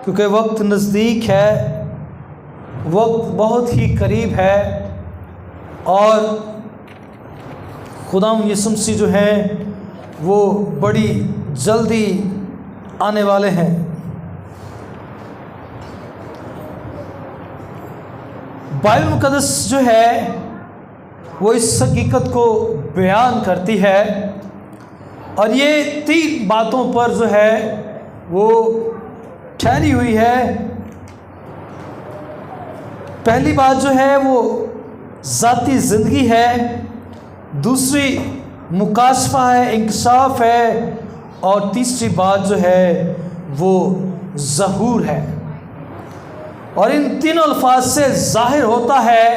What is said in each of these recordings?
क्योंकि वक्त नज़दीक है, वक्त बहुत ही करीब है और खुदा यीशु मसीह जो हैं वो बड़ी जल्दी आने वाले हैं। बाइबल मुक़द्दस जो है वो इस हकीकत को बयान करती है और ये 3 बातों पर जो है वो ठहरी हुई है। पहली बात जो है वो ज़ाती ज़िंदगी है, दूसरी मुकाशफा है, इंकशाफ है और तीसरी बात जो है वो ज़हूर है। और इन तीनों अल्फाज से ज़ाहिर होता है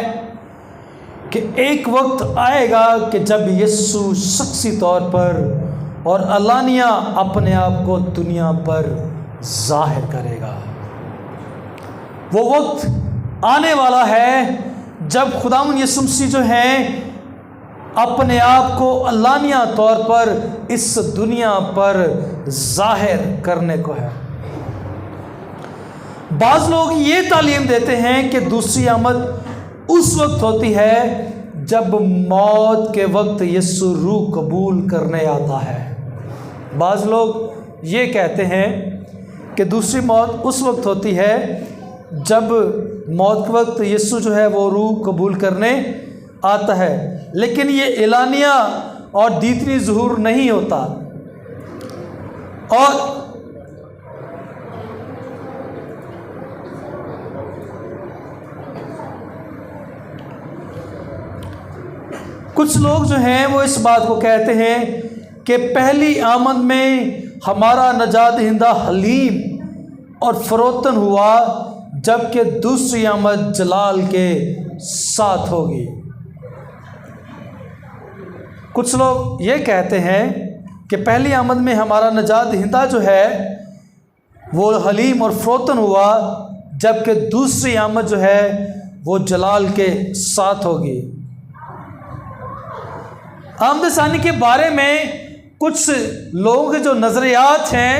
कि एक वक्त आएगा कि जब यीशु शख्सी तौर पर और अलानिया अपने आप को दुनिया पर ज़ाहिर करेगा। वो वक्त आने वाला है जब खुदावंद यीशु मसीह जो हैं अपने आप को अलानिया तौर पर इस दुनिया पर ज़ाहिर करने को है। बाज़ लोग ये तालीम देते हैं कि दूसरी आमद उस वक्त होती है जब मौत के वक्त यीशु रूह कबूल करने आता है। बाज़ लोग ये कहते हैं कि दूसरी मौत उस वक्त होती है जब मौत के वक्त यीशु जो है वो रूह कबूल करने आता है, लेकिन ये एलानिया और दीतनी ज़हूर नहीं होता। और कुछ लोग जो हैं वो इस बात को कहते हैं कि पहली आमद में हमारा नजात दहिंदा हलीम और फरोतन हुआ, जबकि दूसरी आमद जलाल के साथ होगी। कुछ लोग ये कहते हैं कि पहली आमद में हमारा नजात दहिंदा जो है वो हलीम और फरोतन हुआ, जबकि दूसरी आमद जो है वो जलाल के साथ होगी। आमद सानी के बारे में कुछ लोगों के जो नज़रियात हैं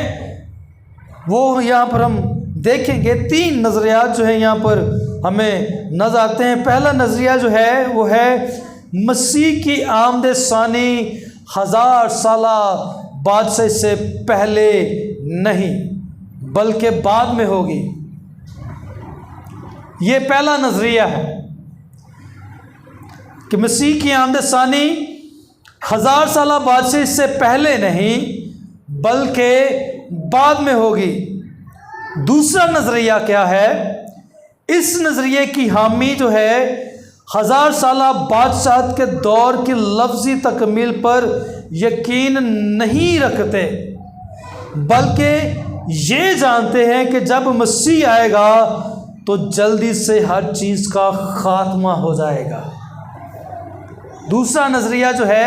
वो यहाँ पर हम देखेंगे। 3 नज़रियात जो है यहाँ पर हमें नज़र आते हैं। पहला नज़रिया जो है वो है मसीह की आमद सानी 1000 साला बादशाह से पहले नहीं बल्कि बाद में होगी। ये पहला नज़रिया है कि मसीह की आमद सानी 1000 साला बादशाह से पहले नहीं बल्कि बाद में होगी। दूसरा नज़रिया क्या है? इस नज़रिए की हामी जो है 1000 साला बादशाह के दौर की लफ्ज़ी तकमील पर यकीन नहीं रखते, बल्कि ये जानते हैं कि जब मसीह आएगा तो जल्दी से हर चीज़ का ख़ात्मा हो जाएगा। दूसरा नज़रिया जो है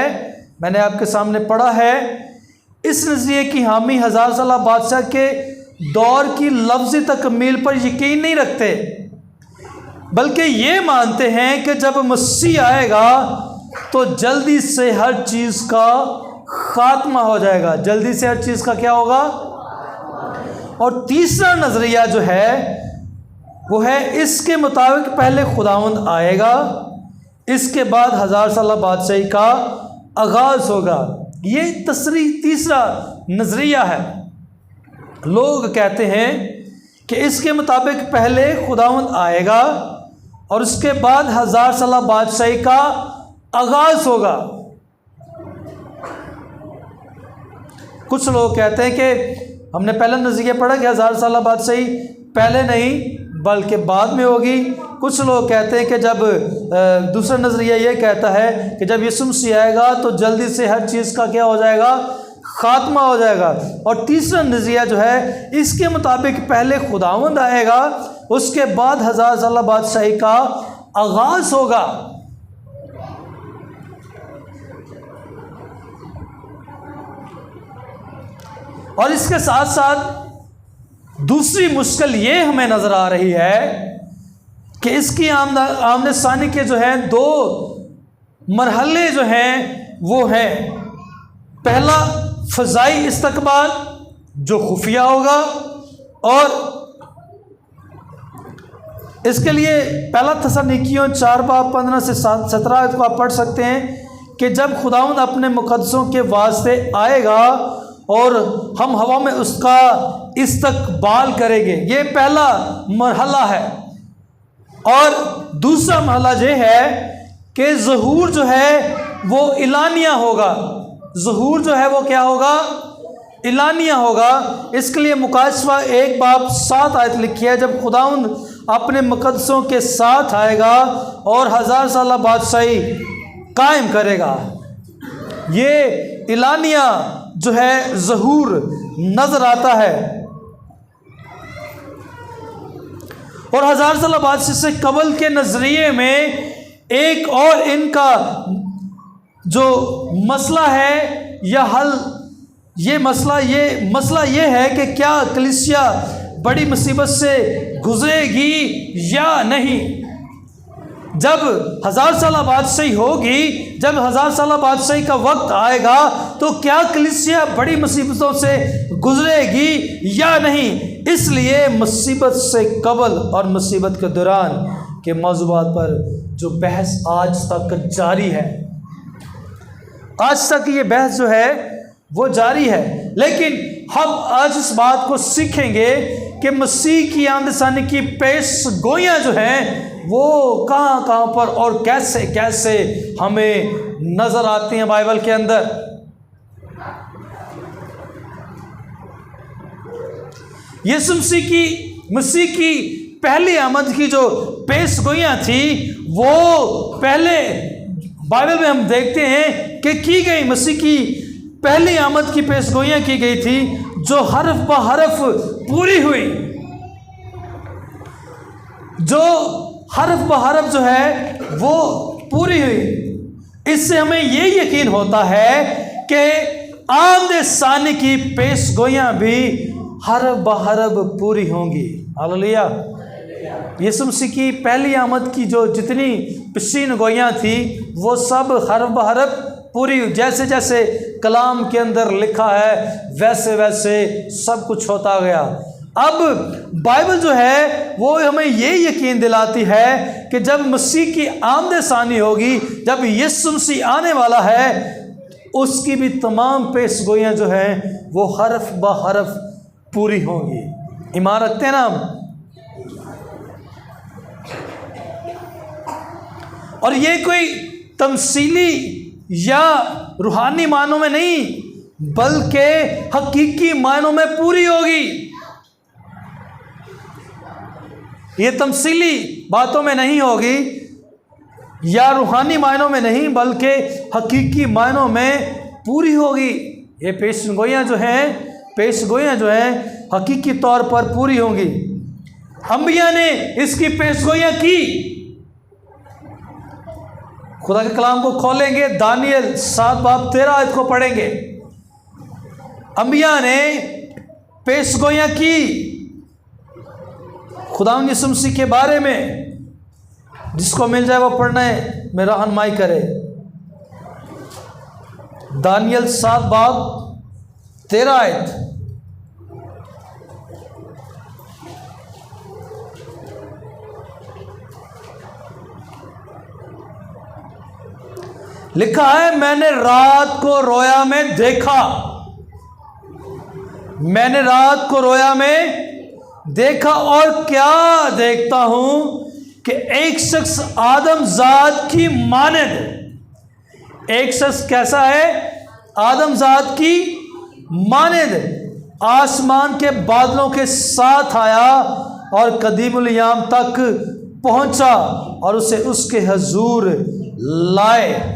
मैंने आपके सामने पढ़ा है। इस नज़रिए की हामी 1000 साला बादशाह के दौर की लफ्ज़ी तकमील पर यकीन नहीं रखते, बल्कि ये मानते हैं कि जब मसीह आएगा तो जल्दी से हर चीज़ का ख़ात्मा हो जाएगा। जल्दी से हर चीज़ का क्या होगा? और तीसरा नज़रिया जो है वो है इसके मुताबिक पहले खुदावंद आएगा, इसके बाद 1000 साला बादशाही का आगाज़ होगा। ये तीसरा नज़रिया है। लोग कहते हैं कि इसके मुताबिक पहले खुदावंद आएगा और उसके बाद 1000 साला बादशाही का आगाज़ होगा। कुछ लोग कहते हैं कि हमने पहला नज़रिया पढ़ा कि 1000 साला बादशाही पहले नहीं बल्कि बाद में होगी। कुछ लोग कहते हैं कि जब दूसरा नज़रिया ये कहता है कि जब यीशु मसीह आएगा तो जल्दी से हर चीज़ का क्या हो जाएगा? ख़ात्मा हो जाएगा। और तीसरा नज़रिया जो है इसके मुताबिक पहले खुदावंद आएगा, उसके बाद 1000 साला बादशाही का आगाज़ होगा। और इसके साथ साथ दूसरी मुश्किल ये हमें नज़र आ रही है कि इसकी आमद सानी के जो हैं 2 मरहले जो हैं वो हैं, पहला फ़ज़ाई इस्तकबाल जो खुफिया होगा और इसके लिए पहला थेसलोनिकियों 4:15 से 17 को आप पढ़ सकते हैं कि जब खुदावंद अपने मुकद्दसों के वास्ते आएगा और हम हवा में उसका इस्तकबाल करेंगे। ये पहला मरहला है। और दूसरा मरहला ये है कि ज़हूर जो है वो इलानिया होगा। ज़हूर जो है वो क्या होगा? इलानिया होगा। इसके लिए मुकाशवा 1:7 लिखी है, जब खुदावंद अपने मुकद्दसों के साथ आएगा और 1000 साल बादशाही कायम करेगा। ये इलानिया जो है ज़हूर नजर आता है। और 1000 साल बादशाही से कबल के नजरिए में एक और इनका जो मसला है या हल, ये मसला ये है कि क्या कलीसिया बड़ी मुसीबत से गुजरेगी या नहीं। जब 1000 साल बादशाही होगी, जब 1000 साल बादशाही का वक्त आएगा, तो क्या कलीसिया बड़ी मुसीबतों से गुजरेगी या नहीं। इसलिए मुसीबत से कबल और मुसीबत के दौरान के मौज़ूआत पर जो बहस आज तक जारी है, आज तक ये बहस जो है वो जारी है। लेकिन हम आज इस बात को सीखेंगे कि मसीह की आमद की पेश गोइयाँ जो हैं वो कहाँ पर और कैसे कैसे हमें नज़र आती हैं बाइबल के अंदर। यीशु मसीह की पहली आमद की जो पेश गोइयाँ थी वो पहले बाइबल में हम देखते हैं कि की गई। मसीह की पहली आमद की पेश गोइयाँ की गई थी जो हरफ ब हरफ पूरी हुई, जो हरफ ब हरफ जो है वो पूरी हुई। इससे हमें ये यकीन होता है कि आमद सानी की पेश गोइयाँ भी हरफ ब हरफ पूरी होंगी। हालेलुया। यीशु मसीह की पहली आमद की जो जितनी पेशीन गोइयाँ थी वो सब हरफ ब हरफ पूरी, जैसे जैसे कलाम के अंदर लिखा है वैसे वैसे सब कुछ होता गया। अब बाइबल जो है वो हमें ये यकीन दिलाती है कि जब मसीह की आमद सानी होगी, जब यीशु मसीह आने वाला है, उसकी भी तमाम पेशगोइयाँ जो हैं वो हरफ ब हरफ पूरी होंगी। ईमान रखते हैं ना हम। और ये कोई तमसीली या रूहानी मानों में नहीं, बल्कि हकीकी मायनों में पूरी होगी। ये तमसीली बातों में नहीं होगी या रूहानी मायनों में नहीं, बल्कि हकीकी मायनों में पूरी होगी। ये पेशगोइयाँ जो हैं हकीकी तौर पर पूरी होंगी। अंबिया ने इसकी पेशगोइयाँ की। खुदा के कलाम को खोलेंगे, दानियल 7:13 को पढ़ेंगे। अंबिया ने पेशगोइयाँ की खुदावंद यीशु मसीह के बारे में। जिसको मिल जाए वो पढ़ने में रहनुमाई करे। दानियल 7:13 लिखा है, मैंने रात को रोया में देखा, मैंने रात को रोया में देखा और क्या देखता हूं कि एक शख्स आदमजात की मानद। एक शख्स कैसा है? आदमजात की मानद आसमान के बादलों के साथ आया और कदीमुल याम तक पहुंचा और उसे उसके हजूर लाए।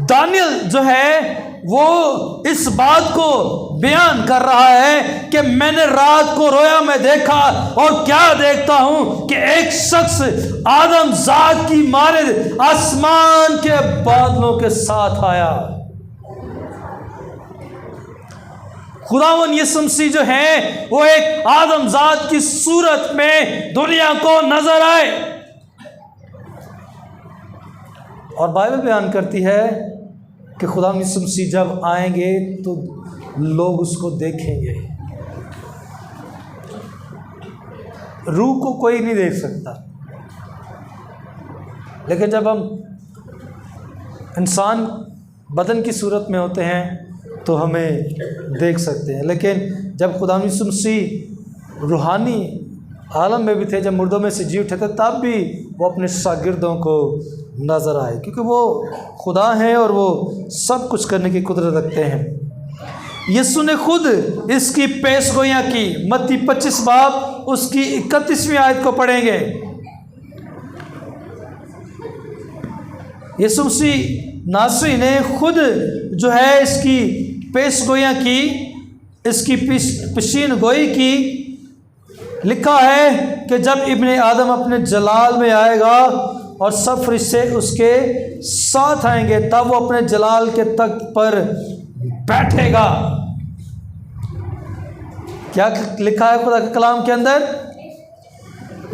दानियल जो है वो इस बात को बयान कर रहा है कि मैंने रात को रोया में देखा और क्या देखता हूं कि एक शख्स आदमजात की मानद आसमान के बादलों के साथ आया। खुदावंद यीशु मसीह जो है वो एक आदमजात की सूरत में दुनिया को नजर आए। और बाइबल बयान करती है कि खुदावंद यीशु मसीह जब आएंगे तो लोग उसको देखेंगे। रूह को कोई नहीं देख सकता, लेकिन जब हम इंसान बदन की सूरत में होते हैं तो हमें देख सकते हैं। लेकिन जब खुदा यीशु मसीह रूहानी आलम में भी थे, जब मुर्दों में से जी उठे थे, तब भी वो अपने शागिर्दों को नज़र आए, क्योंकि वो खुदा हैं और वो सब कुछ करने की कुदरत रखते हैं। यीशु ने खुद इसकी पेशगोइयाँ की। मत्ती 25 बाब उसकी 31वीं आयत को पढ़ेंगे। यीशु मसीह नासरी ने खुद जो है इसकी पेशगोइयाँ की, इसकी पेशीन गोई की। लिखा है कि जब इब्ने आदम अपने जलाल में आएगा और सब फरिश्ते उसके साथ आएंगे, तब वो अपने जलाल के तख्त पर बैठेगा। क्या लिखा है खुदा के कलाम के अंदर?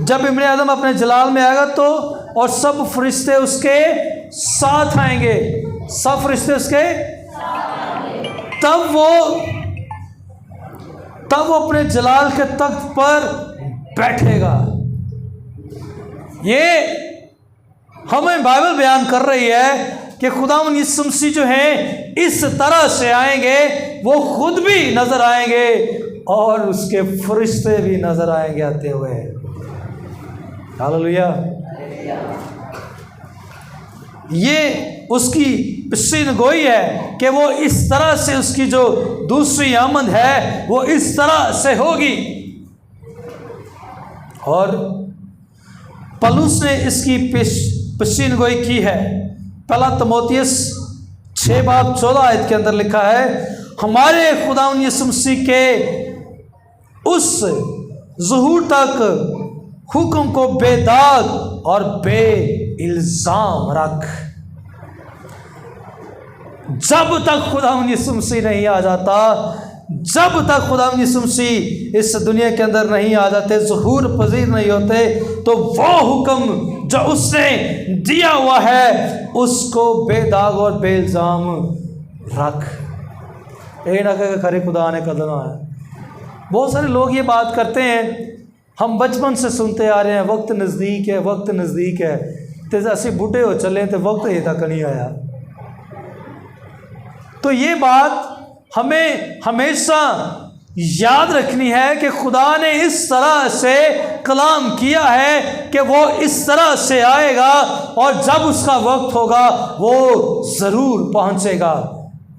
जब इब्ने आदम अपने जलाल में आएगा तो और सब फरिश्ते उसके साथ आएंगे, सब फरिश्ते उसके, तब वो अपने जलाल के तख्त पर बैठेगा। ये हमें बाइबल बयान कर रही है कि खुदावंद यीशु मसीह जो है इस तरह से आएंगे, वो खुद भी नजर आएंगे और उसके फरिश्ते भी नजर आएंगे आते हुए। हालेलुया। ये उसकी पेशीन गोई है कि वो इस तरह से, उसकी जो दूसरी आमद है वो इस तरह से होगी। और पौलुस ने इसकी पेशीन गोई की है। पहला तीमुथियुस 6 बाब 14 आयत के अंदर लिखा है, हमारे खुदावंद यीशु मसीह के उस ज़ुहूर तक हुक्म को बेदाग और बे इल्ज़ाम रख। जब तक खुदावंद यीशु मसीह नहीं आ जाता, जब तक खुदावंद यीशु मसीह इस दुनिया के अंदर नहीं आ जाते, ज़ुहूर पजीर नहीं होते, तो वो हुक्म जो उसने दिया हुआ है उसको बेदाग और बेइल्ज़ाम रख। ये ना कहे खरे खुदा ने कदम आया। बहुत सारे लोग ये बात करते हैं, हम बचपन से सुनते आ रहे हैं, वक्त नज़दीक है, वक्त नज़दीक है, तो ऐसे बूढ़े हो चले तो वक्त ये तक नहीं आया। तो ये बात हमें हमेशा याद रखनी है कि खुदा ने इस तरह से कलाम किया है कि वो इस तरह से आएगा और जब उसका वक्त होगा वो ज़रूर पहुँचेगा।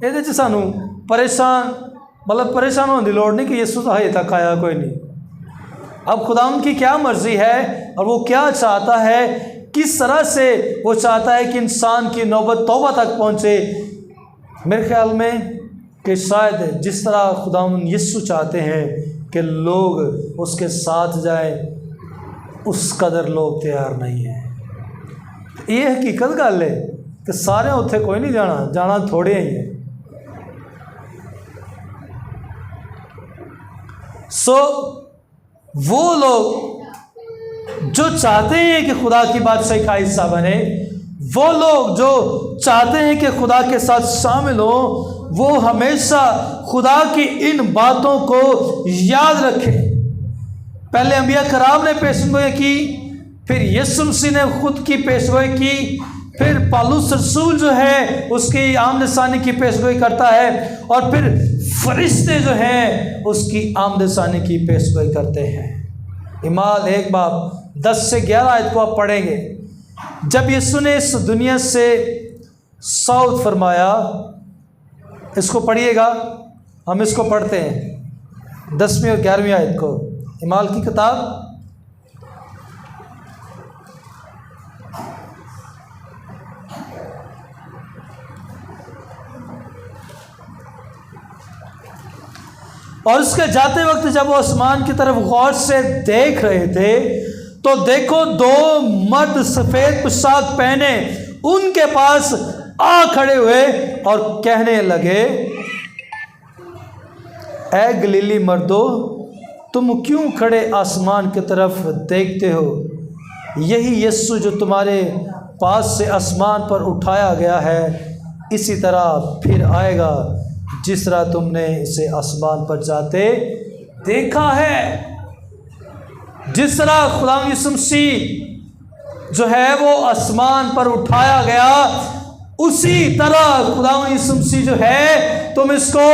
ये सानू परेशान होने की लोड़ नहीं कि यीशु तो हजे तक आया कोई नहीं। अब खुदा की क्या मर्जी है और वो क्या चाहता है, किस तरह से वो चाहता है कि इंसान की नौबत तौबा तक पहुँचे। मेरे ख्याल में कि शायद जिस तरह खुदावंद यीशु चाहते हैं कि लोग उसके साथ जाएं, उस कदर लोग तैयार नहीं हैं। ये हकीकत गल है कि सारे उत्थे कोई नहीं जाना थोड़े ही है। सो वो लोग जो चाहते हैं कि खुदा की बादशाही का हिस्सा बने, वो लोग जो चाहते हैं कि खुदा के साथ शामिल हो, वो हमेशा खुदा की इन बातों को याद रखें। पहले अंबिया कराम ने पेशगोई की, फिर यीशु मसीह ने खुद की पेशगोई की, फिर पौलुस रसूल जो है उसकी आमद सानी की पेशगोई करता है, और फिर फरिश्ते जो हैं उसकी आमद सानी की पेशगोई करते हैं। इमाल 1 बाब 10 से 11 आयत को आप पढ़ेंगे। जब यीशु ने इस दुनिया से सौद फरमाया, इसको पढ़िएगा, हम इसको पढ़ते हैं 10वीं और 11वीं आयत को, इमाल की किताब। और उसके जाते वक्त जब वो आसमान की तरफ गौर से देख रहे थे, तो देखो 2 मर्द सफ़ेद पोशाक पहने उनके पास आ खड़े हुए और कहने लगे, ऐ गलीली मर्दों, तुम क्यों खड़े आसमान की तरफ देखते हो? यही यीशु जो तुम्हारे पास से आसमान पर उठाया गया है, इसी तरह फिर आएगा जिस तरह तुमने इसे आसमान पर जाते देखा है। जिस तरह खुदा यीशु मसीह जो है वो आसमान पर उठाया गया, उसी तरह खुदा यीशु मसीह जो है तुम इसको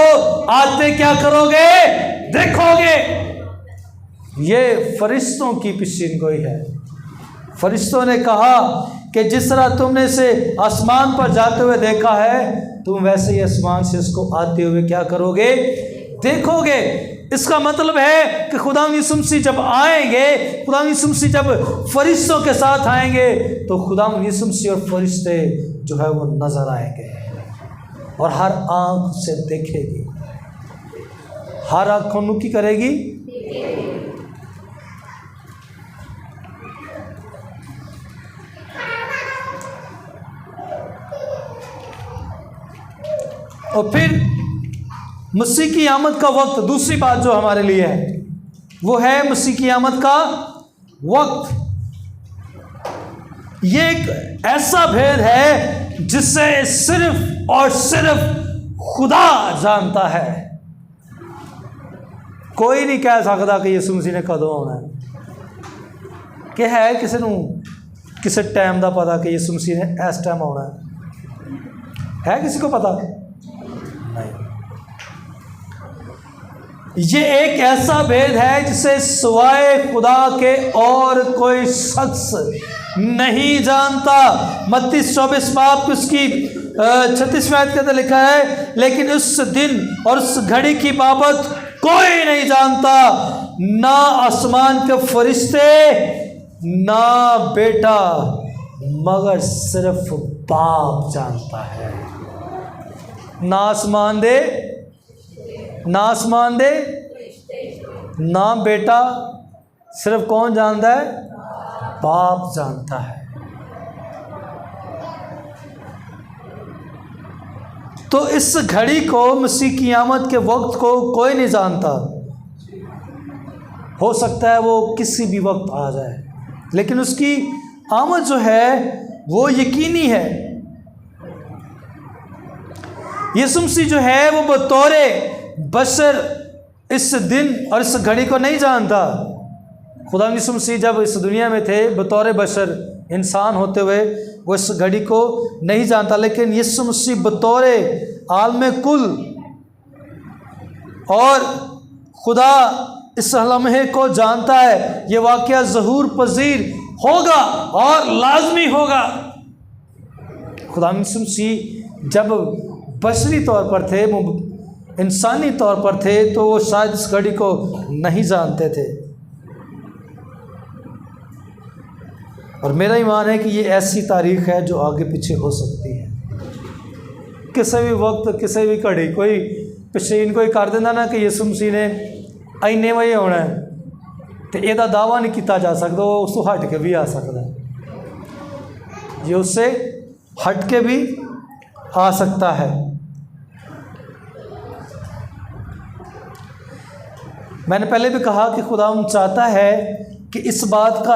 आते क्या करोगे, देखोगे। ये फरिश्तों की पेशीनगोई है। फरिश्तों ने कहा कि जिस तरह तुमने इसे आसमान पर जाते हुए देखा है, तुम वैसे ही आसमान से इसको आते हुए क्या करोगे, देखोगे। इसका मतलब है कि खुदा यीशु मसीह जब आएंगे, खुदा यीशु मसीह जब फरिश्तों के साथ आएंगे, तो खुदा यीशु मसीह और फरिश्ते जो है वो नजर आएंगे और हर आंख से देखेगी, हर आंख की करेगी। और फिर मसीह की आमद का वक्त, दूसरी बात जो हमारे लिए है वो है मसीह की आमद का वक्त। ये एक ऐसा भेद है जिसे सिर्फ और सिर्फ खुदा जानता है। कोई नहीं कह सकता कि यीशु मसीह ने कदों आना है। कि है किसी टाइम का पता कि यीशु मसीह ने इस टाइम आना है किसी को पता? नहीं। ये एक ऐसा भेद है जिसे सिवाय खुदा के और कोई शख्स नहीं जानता। मत्ती 24 बाब उसकी 36 आयत के अंदर लिखा है, लेकिन उस दिन और उस घड़ी की बाबत कोई नहीं जानता, ना आसमान के फरिश्ते ना बेटा, मगर सिर्फ बाप जानता है। ना आसमान दे ना बेटा, सिर्फ कौन जानता है? बाप जानता है। तो इस घड़ी को, मसीह की आमद के वक्त को कोई नहीं जानता। हो सकता है वो किसी भी वक्त आ जाए, लेकिन उसकी आमद जो है वो यकीनी है। यीशु मसीह जो है वो बतौरे बशर इस दिन और इस घड़ी को नहीं जानता। खुदा यीशु मसीह जब इस दुनिया में थे बतौर बशर, इंसान होते हुए, वो इस घड़ी को नहीं जानता। लेकिन यीशु मसीह बतौर आलम कुल और खुदा इस लम्हे को जानता है। ये वाक़या ज़हूर पजीर होगा और लाजमी होगा। खुदा यीशु मसीह जब बशरी तौर पर थे, इंसानी तौर पर थे, तो वो शायद इस घड़ी को नहीं जानते थे। और मेरा ईमान है कि ये ऐसी तारीख़ है जो आगे पीछे हो सकती है। किसी भी वक्त किसी भी घड़ी कोई पेशीन कोई कर देना ना कि यीशु मसीह ने इन्ने बजे आना है, तो यदा दावा नहीं किया जा सकता। वो उसको हट के भी आ सकता है, ये उससे हट के भी आ सकता है। मैंने पहले भी कहा कि खुदा चाहता है कि इस बात का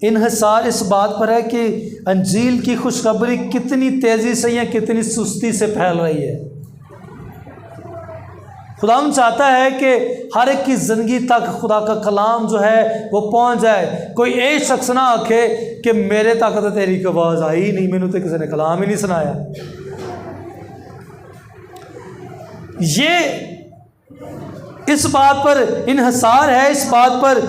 इन्हिसार इस बात पर है कि अंजील की खुशखबरी कितनी तेज़ी से या कितनी सुस्ती से फैल रही है। खुदा चाहता है कि हर एक की ज़िंदगी तक खुदा का कलाम जो है वो पहुंच जाए। कोई एक शख्स ना आखे कि मेरे तक तो तेरी की आवाज़ आई ही नहीं, मैंने तो किसी ने कलाम ही नहीं सुनाया। ये इस बात पर इन्हिसार है, इस बात पर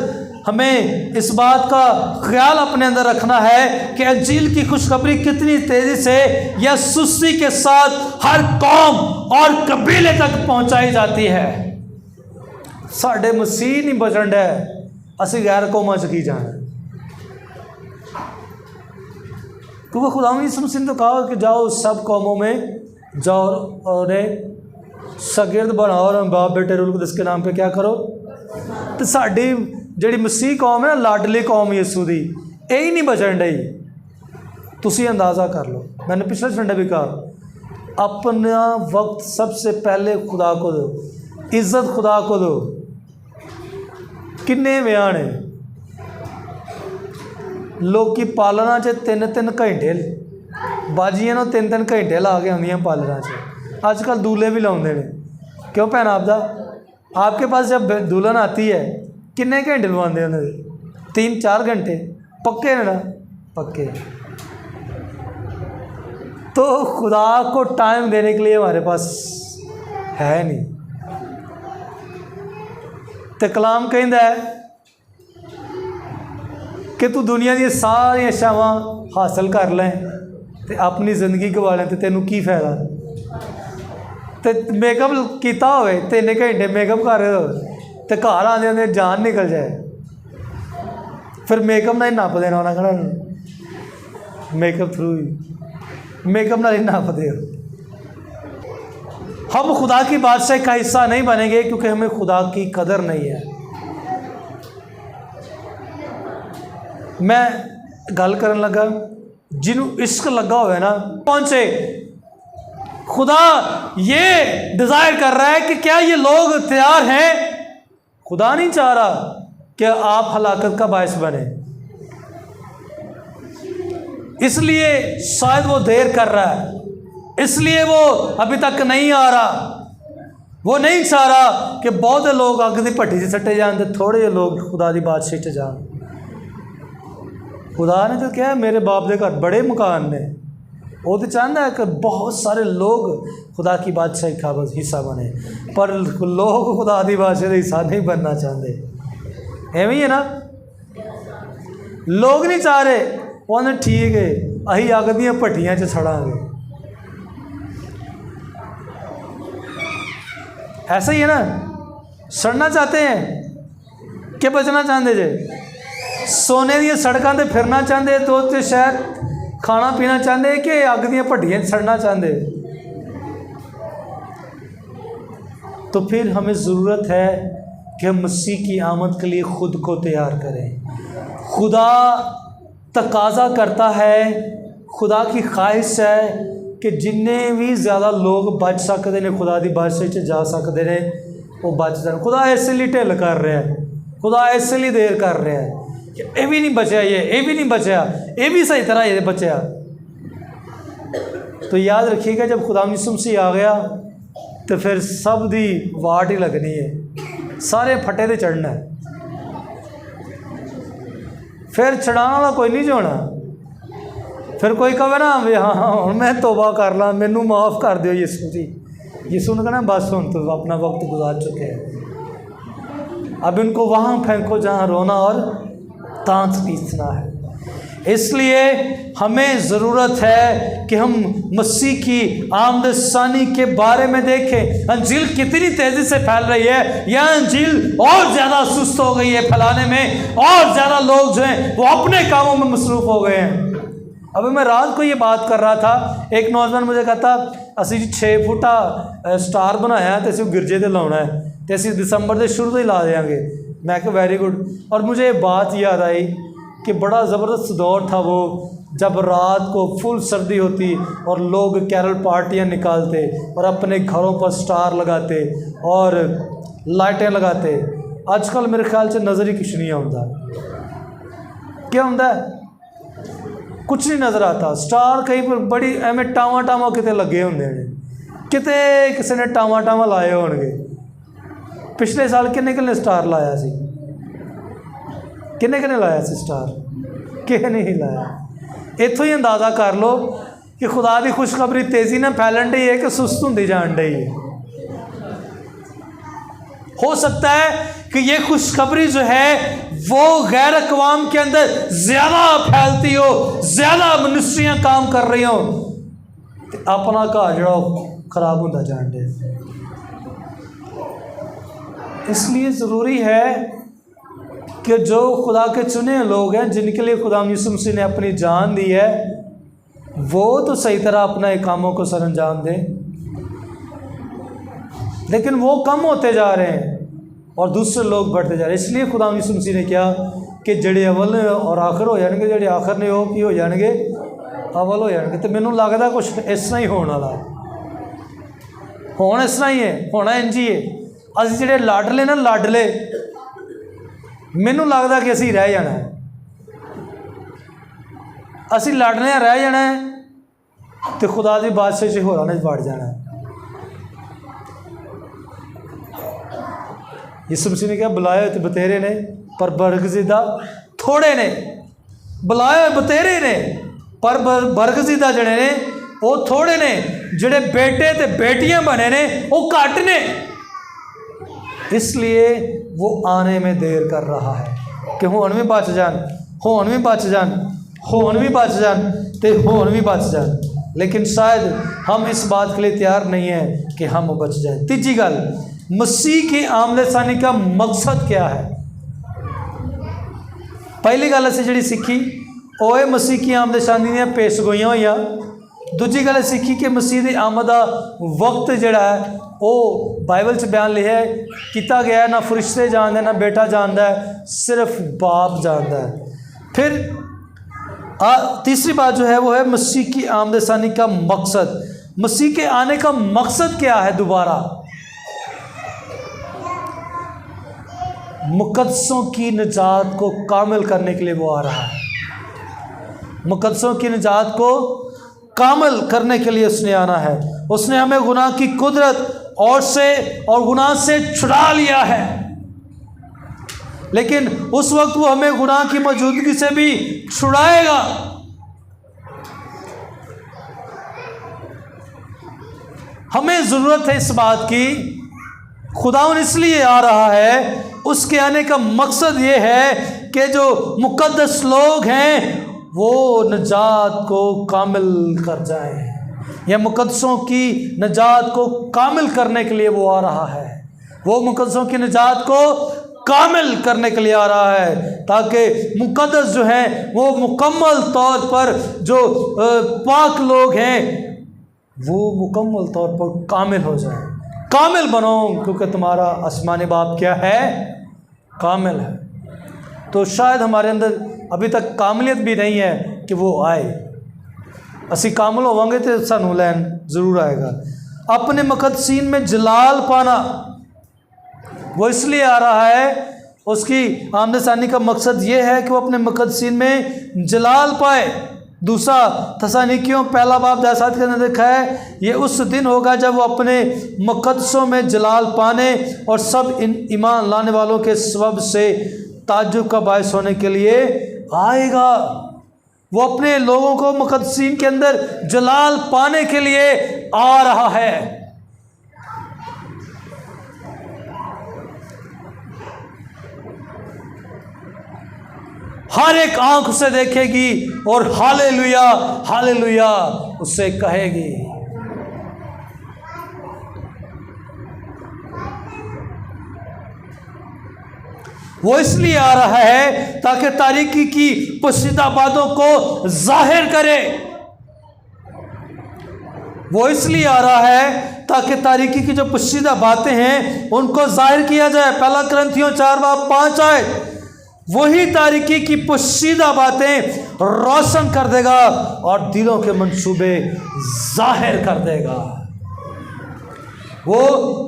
हमें इस बात का ख्याल अपने अंदर रखना है कि अंजील की खुशखबरी कितनी तेज़ी से या सुस्ती के साथ हर कौम और कबीले तक पहुंचाई जाती है। साढ़े मसीह नहीं बचन है, असी गैर कौमां च की जाना। क्योंकि खुदा यीशु मसीह ने तो कहा कि जाओ सब कौमों में जाओ और शागिर्द बनाओ और बाप बेटे रूल कुदस के नाम पे क्या करो। तो साड़ी जी मसीह कौम है ना, लाडली कौम यीशु दी, यही नहीं बचन डई। तुसी अंदाज़ा कर लो, मैंने पिछले संडे भी कहा, अपना वक्त सबसे पहले खुदा को दो, इज्जत खुदा को दो। किन्ने विआह ने लोग पालना च 3-3 घंटे, बाजियां 3-3 घंटे ला के आंदियां पालना च। आजकल दूल्हे भी लाते हैं। क्यों भैन आपदा आपके पास जब दुल्हन आती है किन्ने घंटे लवाते उन्होंने? 3-4 घंटे पक्के है ना, पक्के। तो खुदा को टाइम देने के लिए हमारे पास है नहीं। तो कलाम कहता है कि तू दुनिया दी सारियां शावां हासिल कर लें ते अपनी जिंदगी गवा लें तो तेनों की फायदा। तो मेकअप किया होवे 3 घंटे मेकअप कर रहे हो तो घर आने आने जान निकल जाए, फिर मेकअप ना ही नप देना उन्हें कहना मेकअप थ्रू ही मेकअप ना ही नप दे। हम खुदा की बादशाही का हिस्सा नहीं बनेंगे क्योंकि हमें खुदा की कदर नहीं है। मैं गल करन लगा जिन्हों इश्क लगा हुआ है ना पहुंचे, खुदा ये डिज़ायर कर रहा है कि क्या ये लोग तैयार हैं। खुदा नहीं चाह रहा कि आप हलाकत का बायस बने, इसलिए शायद वो देर कर रहा है, इसलिए वो अभी तक नहीं आ रहा। वो नहीं चाह रहा कि बहुत लोग अग की भट्टी से सट्टे जान तो थोड़े लोग खुदा की बादशाही च जान। खुदा ने तो क्या मेरे बाप के घर बड़े मकान ने, वो तो चाहता है कि बहुत सारे लोग खुदा की बादशाही का हिस्सा बने, पर लोग खुदा की बादशाही का हिस्सा नहीं बनना चाहते। एवं ही है ना, लोग नहीं चाह रहे। उन्हें ठीक है अही अग दी भट्टियां च सड़ांगे, ऐसा ही है ना। सड़ना चाहते हैं कि बचना चाहते जे, सोने दी सड़कों पर फिरना चाहते तो शायद खाना पीना चाहते कि अग दी भट्टियां सड़ना चाहते। तो फिर हमें ज़रूरत है कि हम मसीह की आमद के लिए ख़ुद को तैयार करें। खुदा तकाजा करता है, खुदा की ख्वाहिश है कि जिन्ने भी ज़्यादा लोग बच सकते हैं खुदा की बादशाही च जा सकते हैं वो बच जाए। खुदा इसलिए ढिल कर रहा है, खुदा इसलिए देर कर रहा है कि ये भी नहीं बचा, ये भी नहीं बचा, ये भी सही तरह ये बचा। तो याद रखिएगा जब खुदा यीशु मसीह आ गया तो फिर सब दी वाट ही लगनी है, सारे फटे ते चढ़ना है, फिर छड़ाने वाला कोई नहीं जोना। फिर कोई कहे ना भी हाँ हाँ हूँ मैं तोबा कर ला, मैनू माफ़ कर दो यीशु जी। यीशु ने कहना बस हुण तो अपना वक्त गुजार चुके हैं, अब इनको वहाँ फेंको जहाँ रोना और दांत पीसना है। इसलिए हमें ज़रूरत है कि हम मसीह की आमदसानी के बारे में देखें। अंजील कितनी तेज़ी से फैल रही है, यह अंजील और ज़्यादा सुस्त हो गई है फैलाने में, और ज़्यादा लोग जो हैं वो अपने कामों में मसरूफ़ हो गए हैं। अभी मैं रात को ये बात कर रहा था, एक नौजवान मुझे कहता असी 6 फुटा स्टार बनाया तो असं गिरजे से लाना है तो असं दिसंबर के शुरू से ही ला देंगे। मैं कहा वेरी गुड। और मुझे बात याद आई कि बड़ा ज़बरदस्त दौर था वो, जब रात को फुल सर्दी होती और लोग कैरल पार्टियां निकालते और अपने घरों पर स्टार लगाते और लाइटें लगाते। आजकल मेरे ख्याल से नज़र ही कुछ नहीं आता। क्या होता है? कुछ नहीं नज़र आता। स्टार कहीं पर बड़ी एवं टावा टावा किते लगे होंगे, किते किसी ने टावा टावा लाए होंगे। पिछले साल किन्ने स्टार लाया सी, किन्ने लाया सी स्टार, किसी नहीं लाया। इत्थों ही अंदाज़ा कर लो कि खुदा की खुशखबरी तेज़ी ने फैलन डी है कि सुस्त होंदी जान डी है। हो सकता है कि ये खुशखबरी जो है वो गैर अक़वाम के अंदर ज़्यादा फैलती हो, ज़्यादा मिनिस्ट्रियाँ काम कर रही हो, तो अपना घर जो खराब होता जान डे। इसलिए ज़रूरी है कि जो खुदा के चुने लोग हैं, जिनके लिए खुदा यीशु मसीह ने अपनी जान दी है, वो तो सही तरह अपना कामों को सरअंजाम दें। लेकिन वो कम होते जा रहे हैं और दूसरे लोग बढ़ते जा रहे हैं। इसलिए खुदा यीशु मसीह ने कहा कि जड़े अव्वल ने और आखिर हो जाएंगे, जड़े आखिर ने वो की हो जाएंगे, अव्वल हो जाएंगे। तो मैनू लगता कुछ इस तरह ही होने वाला है, होना इस तरह ही है, होना इंज ही है। असीं जिहड़े लाडले ना लाडले, मैनू लगता कि असीं रह जाना है, असीं लाडले रह जाना है तो खुदा की बादशाही से होरां ने वड़ जाना है। यीशु मसीह ने कहा बुलाए तो बतेरे ने पर बरगज़ीदा थोड़े ने, बुलाए बतेरे ने, पर बरगजीदा जड़े ने वो थोड़े ने, जड़े बेटे ते बेटियां बने ने वो घट ने। इसलिए वो आने में देर कर रहा है कि हुण भी बच जान, हुण भी बच जान, हुण भी बच जान ते हुण भी बच जान। लेकिन शायद हम इस बात के लिए तैयार नहीं है कि हम बच जाए। तीसरी गल, मसीह की आमदसानी का मकसद क्या है? पहली गल असीं जिहड़ी सीखी वो है मसीह की आमदसानी दीयां पेशगोइयां होईयां। दूजी गल सीखी कि मसीह की आमद का वक्त जिहड़ा है वो बाइबल च बयान लिखा है किया गया है, ना फरिश्ते जानते ना बेटा जानता है, सिर्फ बाप जानता है। फिर तीसरी बात जो है वो है मसीह की आमदसानी का मकसद। मसीह के आने का मकसद क्या है? दोबारा मुकद्दसों की निजात को कामिल करने के लिए वो आ रहा है। मुकद्दसों की निजात को कामिल करने के लिए उसने आना है। उसने हमें गुनाह की कुदरत और गुनाह से छुड़ा लिया है, लेकिन उस वक्त वो हमें गुनाह की मौजूदगी से भी छुड़ाएगा। हमें ज़रूरत है इस बात की। खुदावन इसलिए आ रहा है, उसके आने का मकसद ये है कि जो मुकद्दस लोग हैं वो निजात को कामिल कर जाएं। या मुकद्दसों की निजात को कामिल करने के लिए वो आ रहा है। वो मुकद्दसों की निजात को कामिल करने के लिए आ रहा है ताकि मुकद्दस जो हैं वो मुकम्मल तौर पर जो पाक लोग हैं वो मुकम्मल तौर पर कामिल हो जाएं। कामिल बनो क्योंकि तुम्हारा आसमानी बाप क्या है? कामिल है। तो शायद हमारे अंदर अभी तक कामिलियत भी नहीं है कि वो आए। असी कामिल होवांगे तो सानू लैन जरूर आएगा। अपने मुकद्दसीन में जलाल पाना, वो इसलिए आ रहा है, उसकी आमदसानी का मकसद ये है कि वो अपने मुकद्दसीन में जलाल पाए। दूसरा थस्सलुनीकियों पहला बाब 10 के अंदर देखा है, ये उस दिन होगा जब वो अपने मुकद्दसों में जलाल पाने और सब इन ईमान लाने वालों के सबब से ताज्जुब का बायस होने के लिए आएगा। वो अपने लोगों को मुकद्दसीन के अंदर जलाल पाने के लिए आ रहा है। हर एक आंख उसे देखेगी और हालेलुया हालेलुया उससे कहेगी। वो इसलिए आ रहा है ताकि तारीकी की पोशीदा बातों को जाहिर करे। वो इसलिए आ रहा है ताकि तारीकी की जो पोशीदा बातें हैं उनको जाहिर किया जाए। पहला कुरिन्थियों 4:5 आए, वही तारीकी की पोशीदा बातें रोशन कर देगा और दिलों के मंसूबे जाहिर कर देगा। वो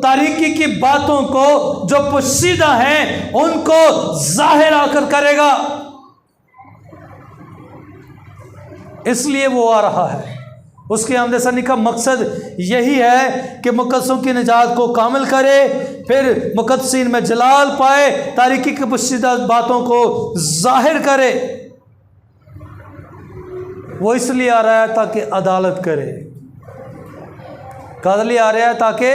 तारीकी की बातों को जो पोशीदा हैं उनको जाहिर आकर करेगा। इसलिए वो आ रहा है। उसकी आमदसानी का मकसद यही है कि मुकद्दसों की निजात को कामिल करे, फिर मुकद्दसीन में जलाल पाए, तारीकी की पोशीदा बातों को जाहिर करे। वो इसलिए आ रहा है ताकि अदालत करे। कादली आ रहा है ताकि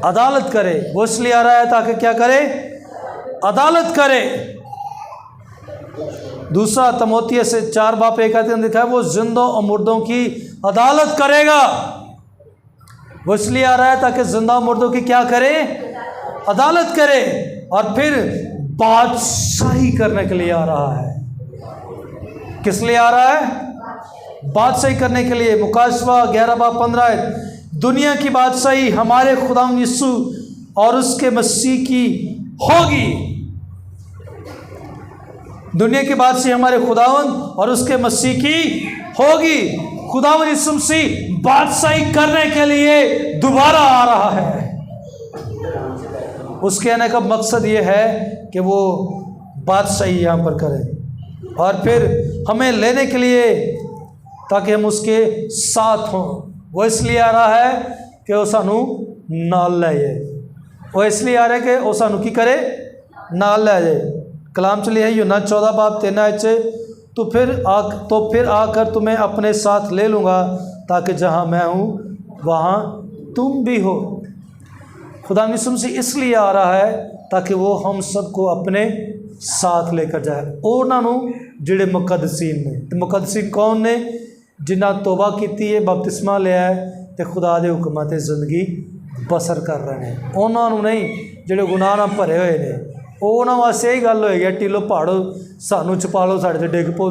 अदालत करे। वो इसलिए आ रहा है ताकि क्या करे? अदालत करे। दूसरा तमोथियु से 4:1 लिखा है, वो जिंदों और मुर्दों की अदालत करेगा। वो इसलिए आ रहा है ताकि जिंदा और मुर्दों की क्या करे? अदालत करे। और फिर बादशाही करने के लिए आ रहा है। किस लिए आ रहा है? बादशाही करने के लिए। मुकाशवा 11:15, दुनिया की बादशाही हमारे खुदावंद यीशु और उसके मसीह की होगी। दुनिया की बादशाही हमारे खुदावंद और उसके मसीह की होगी। खुदावंद यीशु मसीह बादशाही करने के लिए दोबारा आ रहा है। उसके आने का मकसद ये है कि वो बादशाही यहाँ पर करे और फिर हमें लेने के लिए ताकि हम उसके साथ हों। वो इसलिए आ रहा है कि वो सानू नाल ले जाए। वो इसलिए आ रहा है कि वो सानू की करे? नाल ले जाए। कलाम चली है यूहन्ना 14 बाब 3 आयत से, तो फिर आकर तुम्हें अपने साथ ले लूँगा ताकि जहाँ मैं हूँ वहाँ तुम भी हो। खुदा यीशु मसीह इसलिए आ रहा है ताकि वो हम सबको अपने साथ लेकर जाए। उन्होंने जिहड़े मुकद्दसीन ने, तो मुकद्दसीन कौन ने? जिन्हें तौबा की है, बपतिस्मा लिया है, तो खुदा के हुक्मां ते जिंदगी बसर कर रहे हैं। उन्होंने नहीं जिहड़े गुनाह नाल भरे हुए ने, उन्होंने वास्ते यही गल होएगी टीलो पहाड़ो सानू छपा लो, साढ़े ते डिग पो,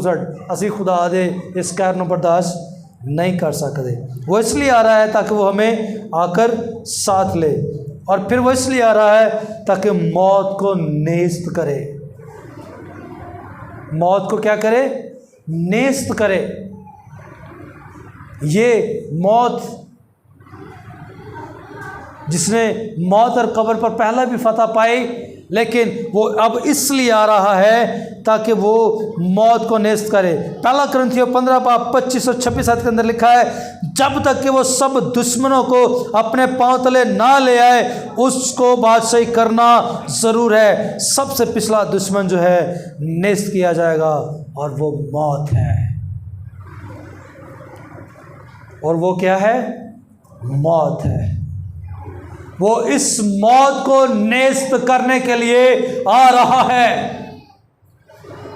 असी खुदा दे इस कहर नूं बर्दाश्त नहीं कर सकते। वो इसलिए आ रहा है ताकि वो हमें आकर साथ ले, और फिर वो इसलिए आ रहा है ताकि मौत को नेस्त करे। मौत को क्या करे? नेस्त करे। ये मौत जिसने मौत और कब्र पर पहला भी फतह पाई, लेकिन वो अब इसलिए आ रहा है ताकि वो मौत को नेस्त करे। पहला कुरिन्थियों 15 बाब 25 और 26 के अंदर लिखा है, जब तक कि वो सब दुश्मनों को अपने पांव तले ना ले आए उसको बादशाही करना ज़रूर है। सबसे पिछला दुश्मन जो है नेस्त किया जाएगा और वो मौत है। और वो क्या है? मौत है। वो इस मौत को नेस्त करने के लिए आ रहा है।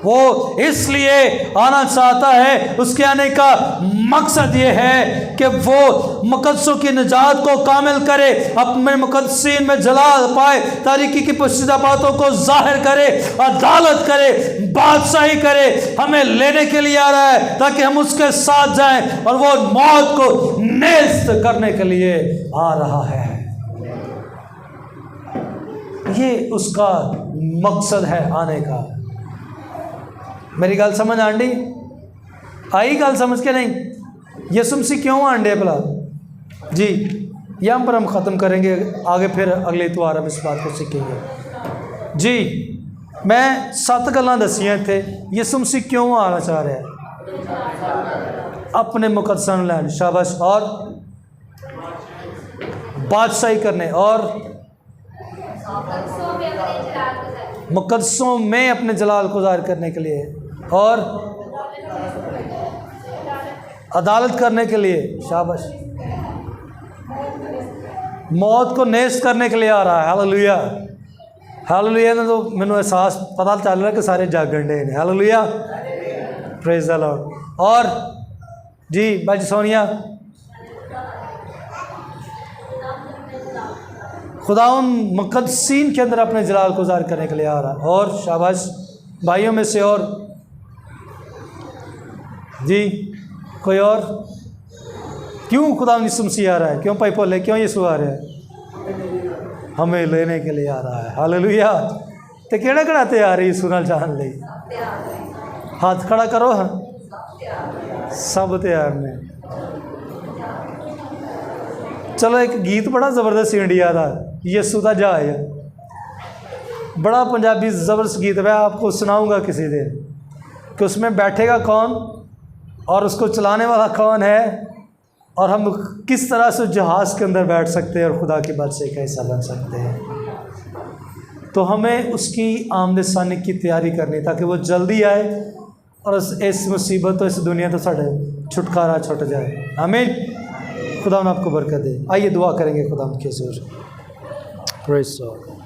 वो इसलिए आना चाहता है, उसके आने का मकसद ये है कि वो मुकद्दसों की निजात को कामिल करे, अपने मुकद्दसीन में जलाल पाए, तारीकी की पोशीदा बातों को जाहिर करे, अदालत करे, बादशाही करे। हमें लेने के लिए आ रहा है ताकि हम उसके साथ जाएं, और वो मौत को नेस्त करने के लिए आ रहा है। ये उसका मकसद है आने का। मेरी गल समझ आंडी? आई गल समझ के नहीं? यीशु मसीह क्यों आंडे भला जी? यहाँ पर हम ख़त्म करेंगे, आगे फिर अगले इतवार हम इस बात को सीखेंगे जी। मैं 7 गल्लां दसियां थे यीशु मसीह क्यों आना चाह रहा है अपने मुकद्दसां नूं लैण, शाबाश, और बादशाही करने, और मुकद्दसों में अपने जलाल को ज़ाहिर करने के लिए, और अदालत करने के लिए, शाबाश, मौत को नेस्त करने के लिए आ रहा है। Hallelujah, hallelujah. ने तो मैंने एहसास पता चल रहा है कि सारे जागण डे ने। Hallelujah, praise the Lord. और जी बाजी सोनिया, खुदा उन मुकद्दसीन के अंदर अपने जलाल को ज़ाहिर करने के लिए आ रहा है। और शाबाश भाइयों में से, और जी कोई और? क्यों खुदा यीशु मसीह आ रहा है? क्यों भाई बोले क्यों यीशु आ रहा है? हमें लेने के लिए आ रहा है। हालेलुया। तो केड़ा केड़ा तैयार है यीशु नाल जान ले? हाथ खड़ा करो। हाँ, सब तैयार ने। चलो, एक गीत बड़ा ज़बरदस्त इंडिया का, यीशु का जहाज, बड़ा पंजाबी ज़बरदस्त गीत मैं आपको सुनाऊंगा किसी दिन, कि उसमें बैठेगा कौन और उसको चलाने वाला कौन है, और हम किस तरह से जहाज़ के अंदर बैठ सकते हैं और खुदा की बादशाही का हिस्सा बन सकते हैं। तो हमें उसकी आमद सानी की तैयारी करनी ताकि वो जल्दी आए और इस मुसीबत तो इस दुनिया तो साढ़े छुटकारा छुट जाए। आमीन। खुदा आपको बरकत दे। आइए दुआ करेंगे खुदा के हुज़ूर। Praise the Lord.